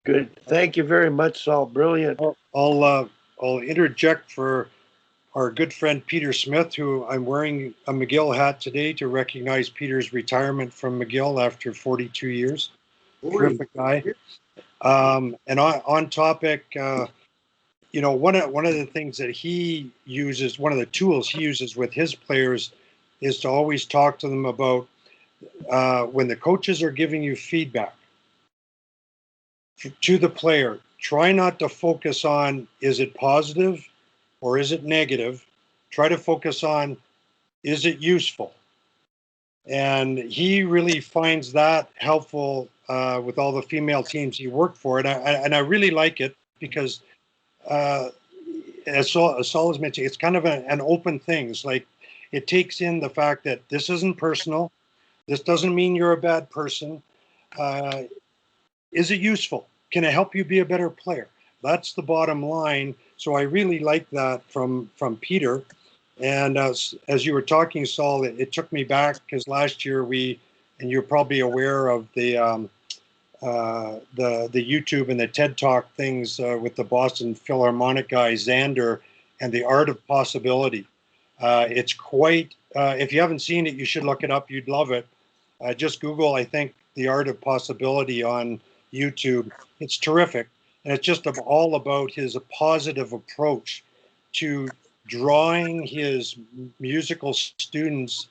Good. Thank you very much, Saul. Brilliant. I'll interject for our good friend Peter Smith, who I'm wearing a McGill hat today to recognize Peter's retirement from McGill after 42 years. Terrific guy. And on topic, one of the things that he uses, one of the tools he uses with his players, is to always talk to them about when the coaches are giving you feedback to the player. Try not to focus on, is it positive or is it negative? Try to focus on, is it useful? And he really finds that helpful with all the female teams he worked for. And I really like it because, as Saul has mentioned, it's kind of an open thing. It's like it takes in the fact that this isn't personal. This doesn't mean you're a bad person. Is it useful? Can it help you be a better player? That's the bottom line. So I really like that from Peter. And as you were talking, Saul, it took me back because last year and you're probably aware of the YouTube and the TED Talk things with the Boston Philharmonic guy Xander and the Art of Possibility. It's quite. If you haven't seen it, you should look it up. You'd love it. Just Google, I think, the Art of Possibility on YouTube. It's terrific, and it's just all about his positive approach to drawing his musical students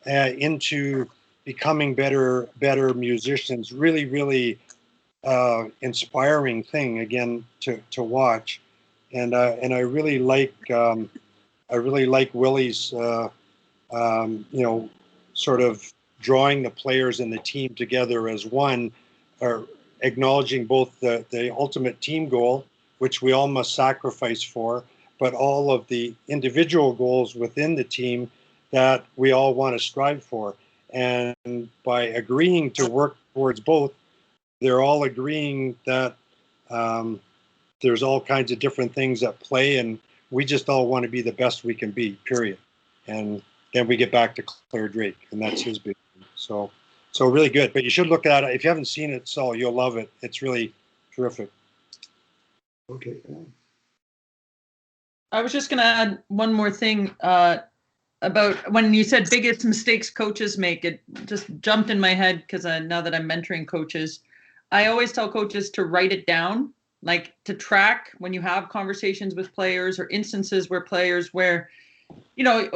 into becoming better musicians. Really, really inspiring thing again to watch, and I really like Willie's sort of drawing the players and the team together as one, or acknowledging both the ultimate team goal, which we all must sacrifice for, but all of the individual goals within the team that we all want to strive for. And by agreeing to work towards both, they're all agreeing that there's all kinds of different things at play, and we just all want to be the best we can be, period. And then we get back to Claire Drake, and that's his big thing. So really good. But you should look at it. If you haven't seen it, Saul, you'll love it. It's really terrific. Okay. I was just going to add one more thing about when you said biggest mistakes coaches make. It just jumped in my head because now that I'm mentoring coaches, I always tell coaches to write it down, like to track when you have conversations with players or instances where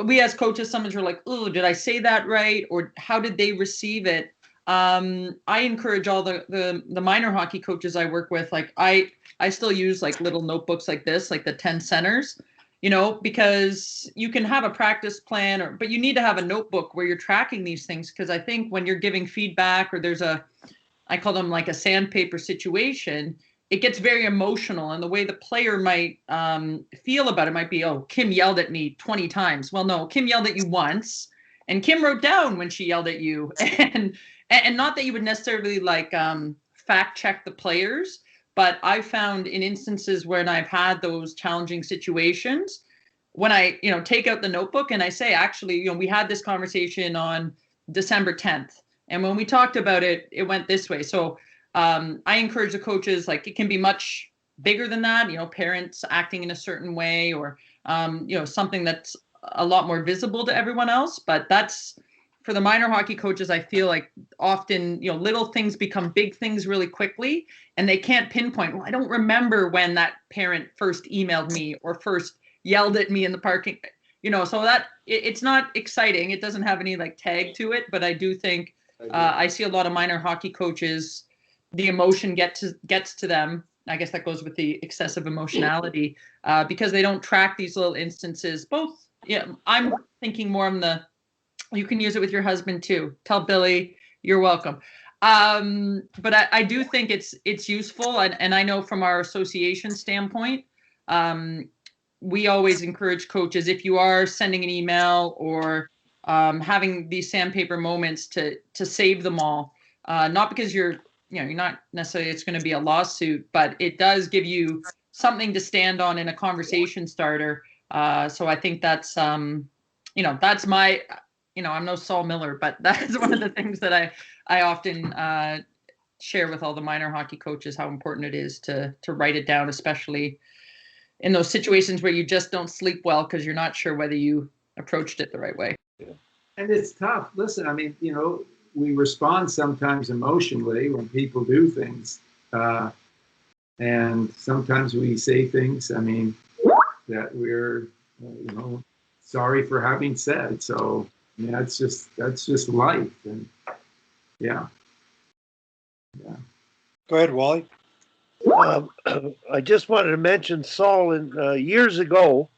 we as coaches, sometimes we're like, oh, did I say that right? Or how did they receive it? I encourage all the minor hockey coaches I work with, like I still use like little notebooks like this, like the 10 centers, because you can have a practice plan, but you need to have a notebook where you're tracking these things. Because I think when you're giving feedback or there's I call them like a sandpaper situation, it gets very emotional, and the way the player might feel about it might be, oh, Kim yelled at me 20 times. Well, no, Kim yelled at you once, and Kim wrote down when she yelled at you. And not that you would necessarily like fact check the players, but I found in instances when I've had those challenging situations, when I take out the notebook and I say, actually, we had this conversation on December 10th, and when we talked about it, it went this way. So I encourage the coaches, like it can be much bigger than that, parents acting in a certain way, or something that's a lot more visible to everyone else. But that's for the minor hockey coaches. I feel like often, little things become big things really quickly, and they can't pinpoint, well, I don't remember when that parent first emailed me or first yelled at me in the parking, so that it's not exciting. It doesn't have any like tag to it, but I do think I see a lot of minor hockey coaches, the emotion gets to them. I guess that goes with the excessive emotionality because they don't track these little instances. Both, I'm thinking more on you can use it with your husband too. Tell Billy you're welcome. But I do think it's useful, and I know from our association standpoint, we always encourage coaches, if you are sending an email or having these sandpaper moments, to save them all. Not because you're not necessarily it's going to be a lawsuit, but it does give you something to stand on in a conversation starter. So I think that's that's my, I'm no Saul Miller, but that's one of the things that I often share with all the minor hockey coaches how important it is to write it down, especially in those situations where you just don't sleep well because you're not sure whether you approached it the right way. And it's tough. Listen, I mean, you know, we respond sometimes emotionally when people do things. And sometimes we say things, I mean, that we're, you know, sorry for having said. So, yeah, that's just life. And yeah. Yeah. Go ahead, Wally. I just wanted to mention, Saul, years ago,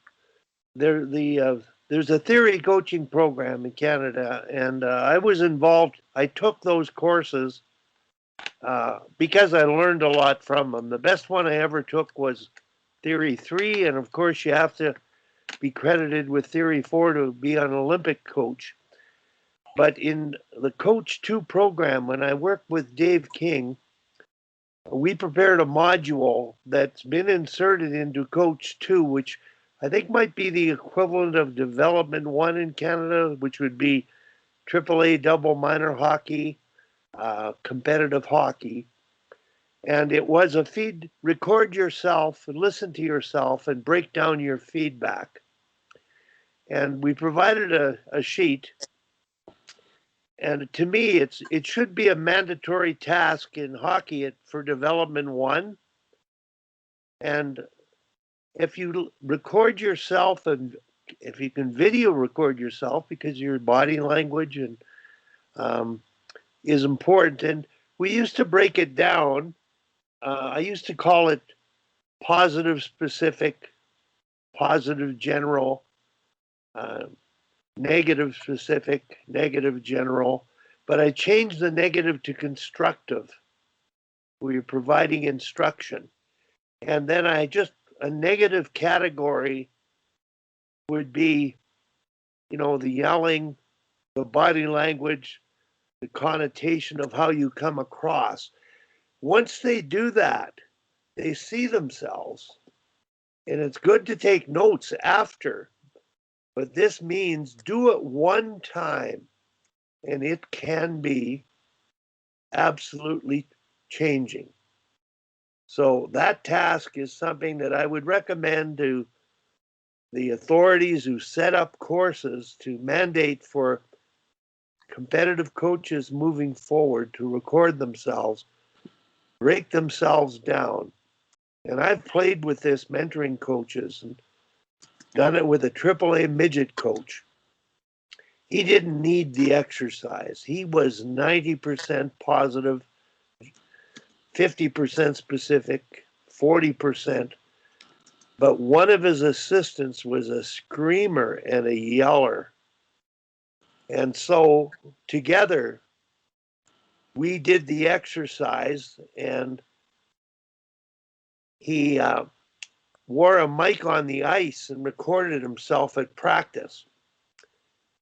there's a theory coaching program in Canada, and I was involved. I took those courses because I learned a lot from them. The best one I ever took was Theory 3, and of course you have to be credited with Theory 4 to be an Olympic coach. But in the Coach 2 program, when I worked with Dave King, we prepared a module that's been inserted into Coach 2, which I think might be the equivalent of Development 1 in Canada, which would be AAA double minor hockey, competitive hockey. And it was a record yourself, listen to yourself, and break down your feedback. And we provided a sheet. And to me, it should be a mandatory task in hockey for Development 1. And if you record yourself, and if you can video record yourself, because your body language and is important. And we used to break it down. I used to call it positive specific, positive general, negative specific, negative general. But I changed the negative to constructive, where you're providing instruction. And then a negative category would be, you know, the yelling, the body language, the connotation of how you come across. Once they do that, they see themselves. And it's good to take notes after, but this means do it one time, and it can be absolutely changing. So that task is something that I would recommend to the authorities who set up courses to mandate for competitive coaches moving forward to record themselves, break themselves down. And I've played with this mentoring coaches and done it with a AAA midget coach. He didn't need the exercise. He was 90% positive, 50% specific, 40%. But one of his assistants was a screamer and a yeller. And so together, we did the exercise, and he wore a mic on the ice and recorded himself at practice.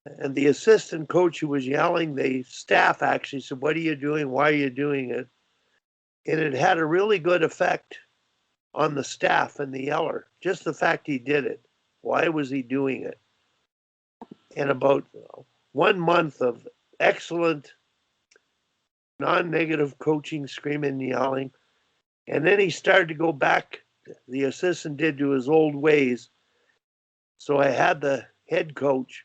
And the assistant coach who was yelling, the staff actually said, "What are you doing? Why are you doing it?" And it had a really good effect on the staff and the yeller. Just the fact he did it. Why was he doing it? And about 1 month of excellent non-negative coaching, screaming and yelling. And then he started to go back, the assistant did, to his old ways. So I had the head coach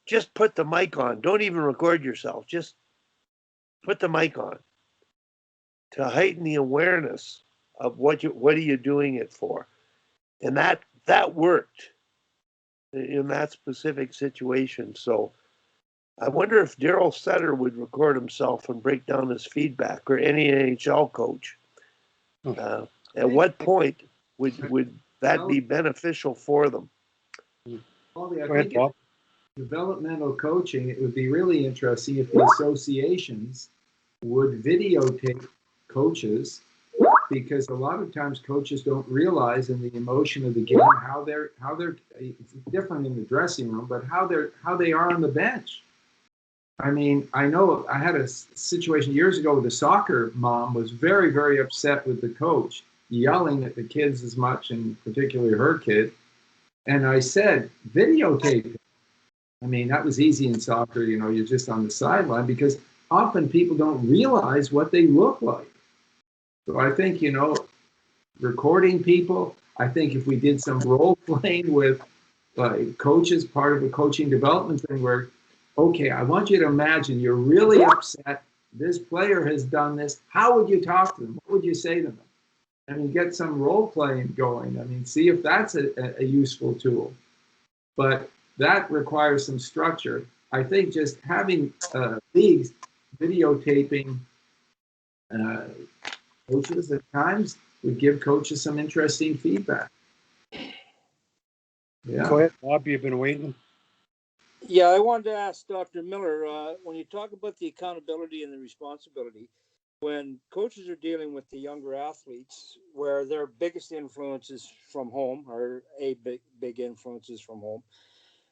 just put the mic on. Don't even record yourself. Just put the mic on to heighten the awareness of what are you doing it for. And that worked in that specific situation. So I wonder if Daryl Sutter would record himself and break down his feedback, or any NHL coach. At what point would that be beneficial for them? Paulie, I think developmental coaching, it would be really interesting if the associations would videotape coaches, because a lot of times coaches don't realize in the emotion of the game how they're it's different in the dressing room, but how they are on the bench. I mean, I know I had a situation years ago with a soccer mom was very, very upset with the coach, yelling at the kids as much, and particularly her kid. And I said, videotape it. I mean, that was easy in soccer, you know, you're just on the sideline, because often people don't realize what they look like. So I think, recording people, I think if we did some role playing with coaches, part of a coaching development thing where, okay, I want you to imagine you're really upset. This player has done this. How would you talk to them? What would you say to them? I mean, get some role playing going. I mean, see if that's a useful tool. But that requires some structure. I think just having leagues videotaping coaches at times would give coaches some interesting feedback. Yeah. Go ahead, Bob. You've been waiting. Yeah, I wanted to ask Dr. Miller, when you talk about the accountability and the responsibility, when coaches are dealing with the younger athletes, where their biggest influences from home, or a big influences from home,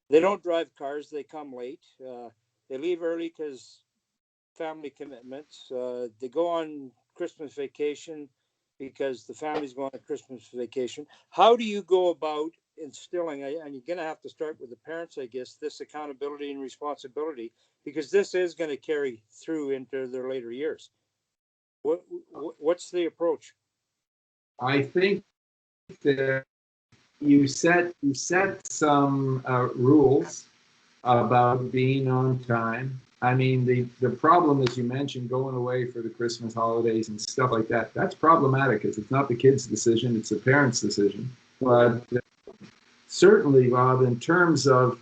they don't drive cars, they come late, they leave early because family commitments, they go on Christmas vacation because the family's going on Christmas vacation. How do you go about instilling, and you're going to have to start with the parents, I guess, this accountability and responsibility, because this is going to carry through into their later years. What's the approach? I think that you set some rules about being on time. I mean, the problem, as you mentioned, going away for the Christmas holidays and stuff like that, that's problematic because it's not the kid's decision, it's the parent's decision. But certainly, Bob, in terms of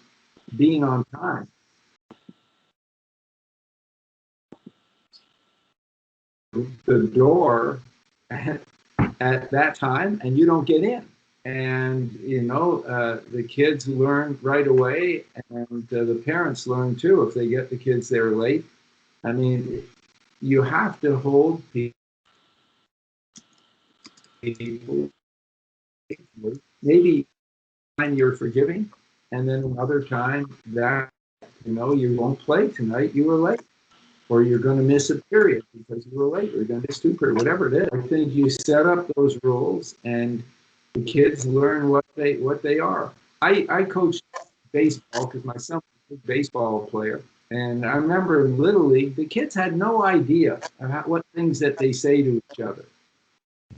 being on time, the door at that time and you don't get in. And, the kids learn right away and the parents learn too if they get the kids there late. I mean, you have to hold people, maybe when you're forgiving, and then another time that, you won't play tonight, you were late. Or you're going to miss a period because you were late, or you're going to miss two periods, whatever it is. I think you set up those rules and the kids learn what they are. I coached baseball because my son was a baseball player. And I remember in Little League, the kids had no idea what things that they say to each other.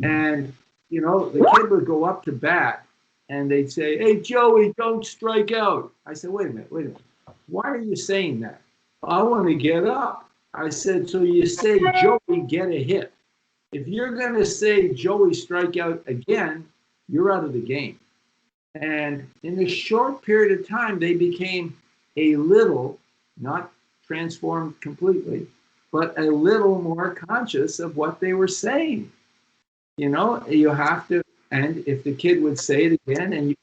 And, the kid would go up to bat and they'd say, "Hey, Joey, don't strike out." I said, wait a minute. Why are you saying that? "I want to get up." I said, "So you say, Joey, get a hit. If you're going to say, Joey, strike out again, you're out of the game." And in a short period of time, they became a little, not transformed completely, but a little more conscious of what they were saying. You have to, and if the kid would say it again, and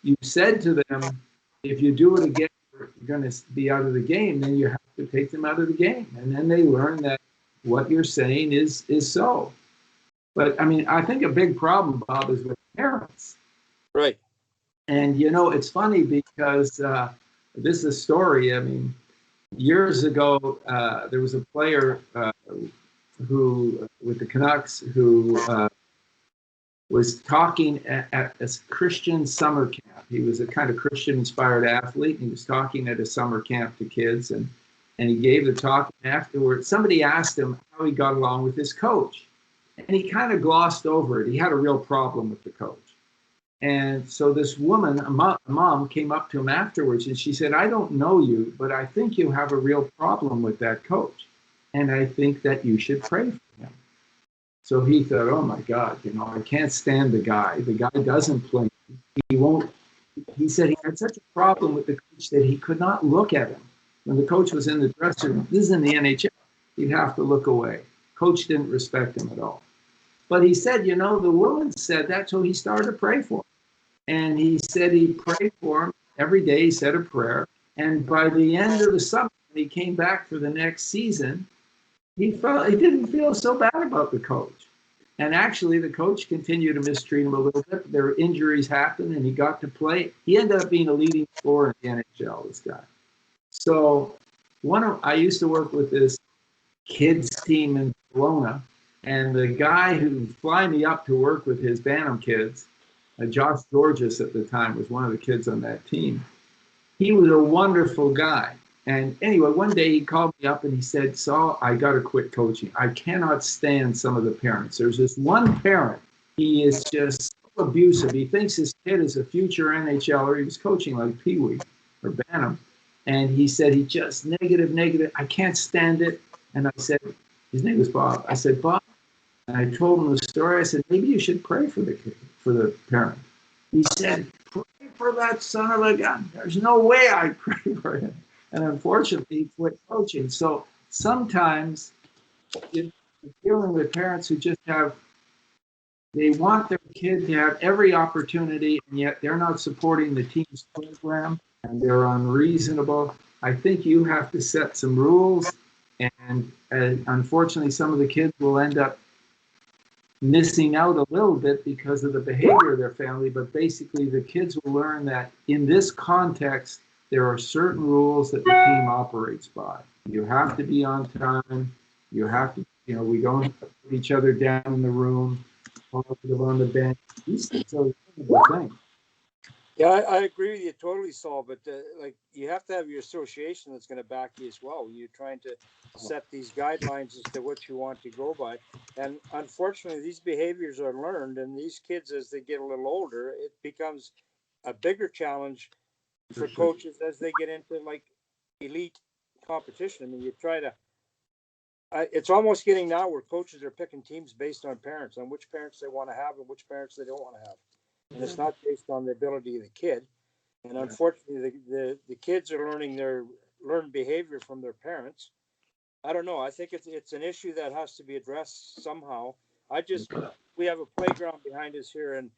you said to them, if you do it again, you're going to be out of the game, then you have to take them out of the game. And then they learn that what you're saying is so. But I mean, I think a big problem, Bob, is with parents. Right. And, it's funny because this is a story. I mean, years ago, there was a player who, with the Canucks, who was talking at a Christian summer camp. He was a kind of Christian-inspired athlete, and he was talking at a summer camp to kids, and he gave the talk. And afterwards, somebody asked him how he got along with his coach, and he kind of glossed over it. He had a real problem with the coach. And so this woman, a mom, came up to him afterwards, and she said, "I don't know you, but I think you have a real problem with that coach, and I think that you should pray for him." So he thought, "Oh my God, I can't stand the guy. The guy doesn't play. He won't." He said he had such a problem with the coach that he could not look at him. When the coach was in the dressing room, this is in the NHL, he'd have to look away. Coach didn't respect him at all. But he said, the woman said that, so he started to pray for him. And he said he prayed for him every day. He said a prayer. And by the end of the summer, when he came back for the next season, he didn't feel so bad about the coach. And actually, the coach continued to mistreat him a little bit. There were injuries happened, and he got to play. He ended up being a leading scorer in the NHL, this guy. So I used to work with this kids team in Kelowna, and the guy who fly me up to work with his Bantam kids, Josh Georges at the time was one of the kids on that team. He was a wonderful guy. And anyway, one day he called me up and he said, Saul, I got to quit coaching. I cannot stand some of the parents. There's this one parent, he is just so abusive. He thinks his kid is a future NHLer. He was coaching like Pee Wee or Bantam. And he said, he just negative, negative. I can't stand it. And I said, his name was Bob. I said, Bob, and I told him the story. I said, maybe you should pray for the kid, for the parent. He said, pray for that son of a gun. There's no way I pray for him. And unfortunately, he quit coaching. So sometimes you're dealing with parents who just they want their kid to have every opportunity, and yet they're not supporting the team's program, and they're unreasonable. I think you have to set some rules, and unfortunately, some of the kids will end up missing out a little bit because of the behavior of their family, but basically the kids will learn that in this context, there are certain rules that the team operates by. You have to be on time. You have to, we don't put each other down in the room, positive on the bench. These things are a thing. Yeah, I agree with you totally, Saul. But like, you have to have your association that's going to back you as well. You're trying to set these guidelines as to what you want to go by. And unfortunately, these behaviors are learned, and these kids, as they get a little older, it becomes a bigger challenge for coaches as they get into like elite competition. I mean, you try to. It's almost getting now where coaches are picking teams based on parents, on which parents they want to have and which parents they don't want to have. And it's not based on the ability of the kid. And unfortunately, the kids are learned behavior from their parents. I don't know. I think it's an issue that has to be addressed somehow. We have a playground behind us here, and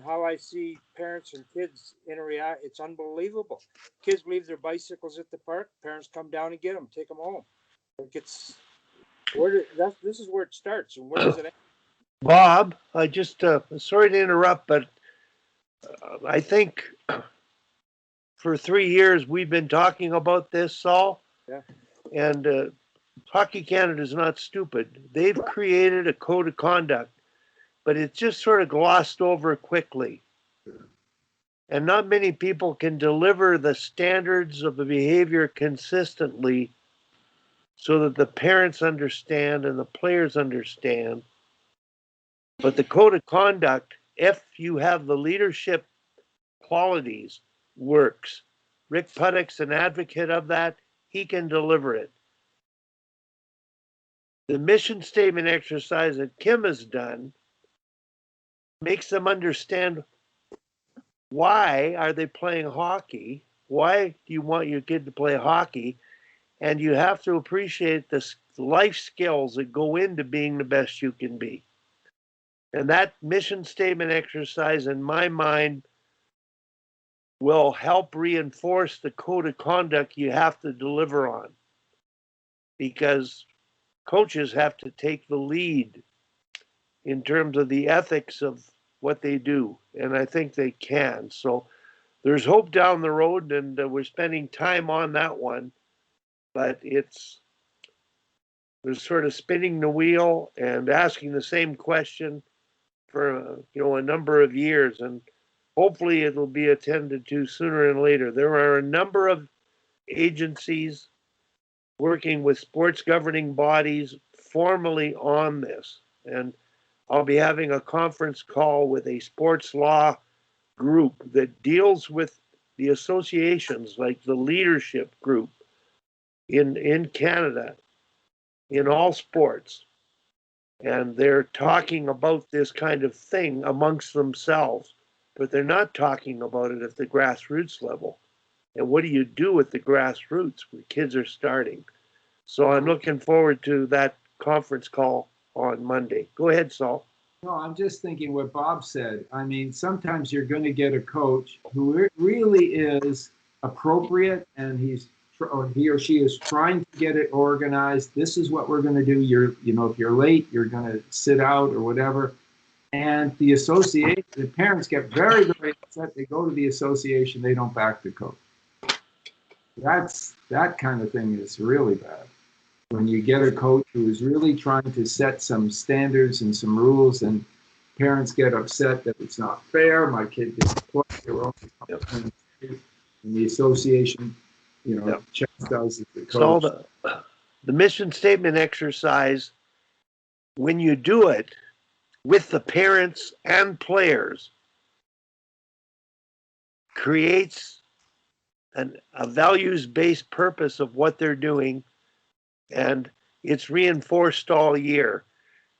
how I see parents and kids interact, it's unbelievable. Kids leave their bicycles at the park. Parents come down and get them, take them home. This is where it starts, and where does it end? Bob, I just, sorry to interrupt, but I think for 3 years we've been talking about this, Saul. Yeah. And Hockey Canada is not stupid. They've created a code of conduct, but it's just sort of glossed over quickly. And not many people can deliver the standards of the behavior consistently so that the parents understand and the players understand. But the code of conduct, if you have the leadership qualities, works. Rick Puttick's an advocate of that. He can deliver it. The mission statement exercise that Kim has done makes them understand, why are they playing hockey? Why do you want your kid to play hockey? And you have to appreciate the life skills that go into being the best you can be. And that mission statement exercise, in my mind, will help reinforce the code of conduct you have to deliver on. Because coaches have to take the lead in terms of the ethics of what they do. And I think they can. So there's hope down the road, and we're spending time on that one. But we're sort of spinning the wheel and asking the same question for a number of years, and hopefully it'll be attended to sooner and later. There are a number of agencies working with sports governing bodies formally on this, and I'll be having a conference call with a sports law group that deals with the associations, like the leadership group in Canada, in all sports. And they're talking about this kind of thing amongst themselves, but they're not talking about it at the grassroots level. And what do you do at the grassroots where kids are starting? So I'm looking forward to that conference call on Monday. Go ahead, Saul. No, I'm just thinking what Bob said. I mean, sometimes you're going to get a coach who really is appropriate, and he or she is trying to get it organized. This is what we're going to do. If you're late, you're going to sit out or whatever. And the parents get very, very upset. They go to the association. They don't back the coach. That kind of thing is really bad. When you get a coach who is really trying to set some standards and some rules, and parents get upset that it's not fair, my kid didn't play, they were only in the association Yep. chastises the So coach. the mission statement exercise, when you do it with the parents and players, creates a values-based purpose of what they're doing, and it's reinforced all year.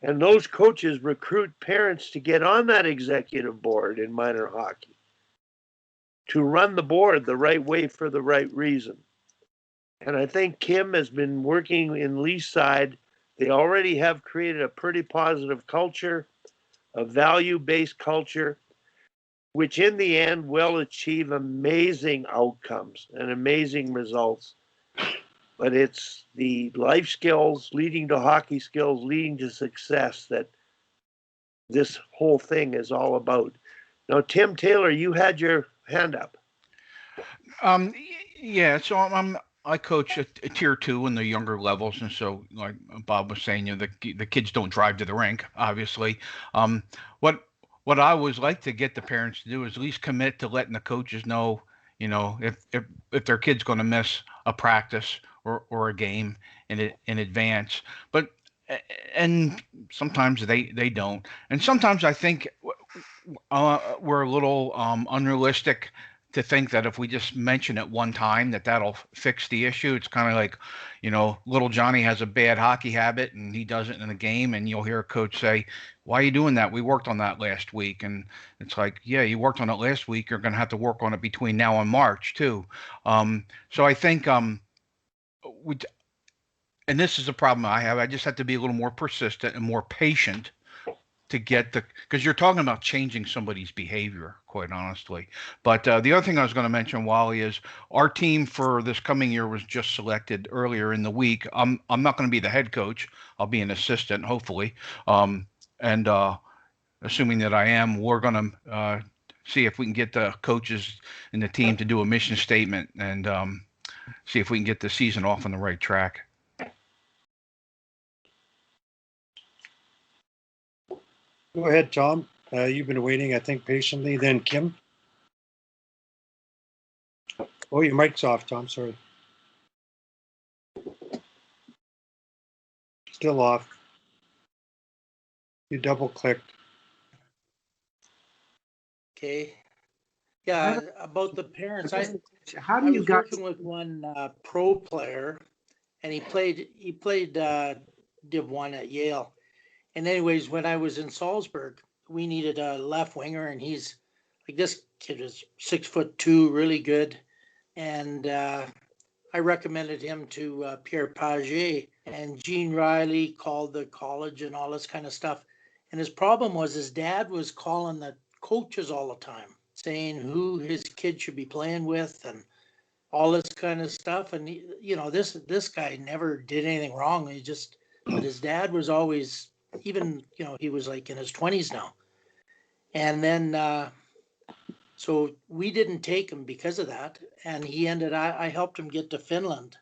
And those coaches recruit parents to get on that executive board in minor hockey, to run the board the right way for the right reason. And I think Kim has been working in Lee's side. They already have created a pretty positive culture, a value-based culture, which in the end will achieve amazing outcomes and amazing results. But it's the life skills leading to hockey skills, leading to success that this whole thing is all about. Now, Tim Taylor, you had your hand up. Yeah, so I coach a tier two in the younger levels, and so like Bob was saying, the kids don't drive to the rink, obviously. Um, what what I always like to get the parents to do is at least commit to letting the coaches know, if their kid's going to miss a practice or a game in advance. But and sometimes they don't, and sometimes I think we're a little unrealistic to think that if we just mention it one time that'll fix the issue. It's kind of like, little Johnny has a bad hockey habit and he does it in a game, and you'll hear a coach say, "Why are you doing that? We worked on that last week." And it's like, yeah, you worked on it last week. You're going to have to work on it between now and March too. So I think we, and this is a problem I have. I just have to be a little more persistent and more patient to get because you're talking about changing somebody's behavior, quite honestly. But the other thing I was going to mention, Wally, is our team for this coming year was just selected earlier in the week. I'm not going to be the head coach. I'll be an assistant, hopefully. And assuming that I am, we're going to see if we can get the coaches and the team to do a mission statement and see if we can get the season off on the right track. Go ahead, Tom. You've been waiting, I think, patiently. Then Kim. Oh, your mic's off, Tom. Sorry. Still off. You double clicked. Okay. Yeah, about the parents. How I do you was guys? working with one pro player, and he played Div 1 at Yale. And anyways, when I was in Salzburg, we needed a left winger, and he's like, this kid is 6'2", really good. And I recommended him to Pierre Paget, and Gene Riley called the college and all this kind of stuff. And his problem was his dad was calling the coaches all the time, saying who his kid should be playing with and all this kind of stuff. And this guy never did anything wrong. But his dad was always, even he was like in his 20s now. And then so we didn't take him because of that. And I helped him get to Finland.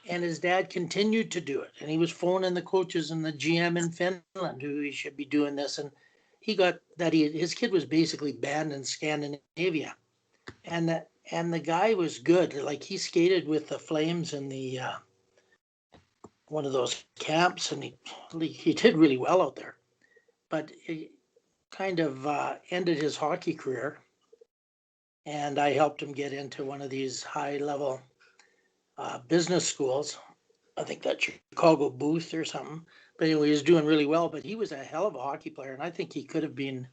And his dad continued to do it. And he was phoning the coaches and the GM in Finland who he should be doing this. And he got that his kid was basically banned in Scandinavia. And the guy was good. Like, he skated with the Flames in the one of those camps, and he did really well out there. But he kind of ended his hockey career. And I helped him get into one of these high-level business schools. I think that's Chicago Booth or something. But anyway, he was doing really well. But he was a hell of a hockey player, and I think he could have been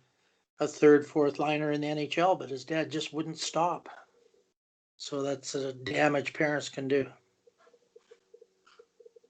a third, fourth liner in the NHL. But his dad just wouldn't stop. So that's a damage parents can do.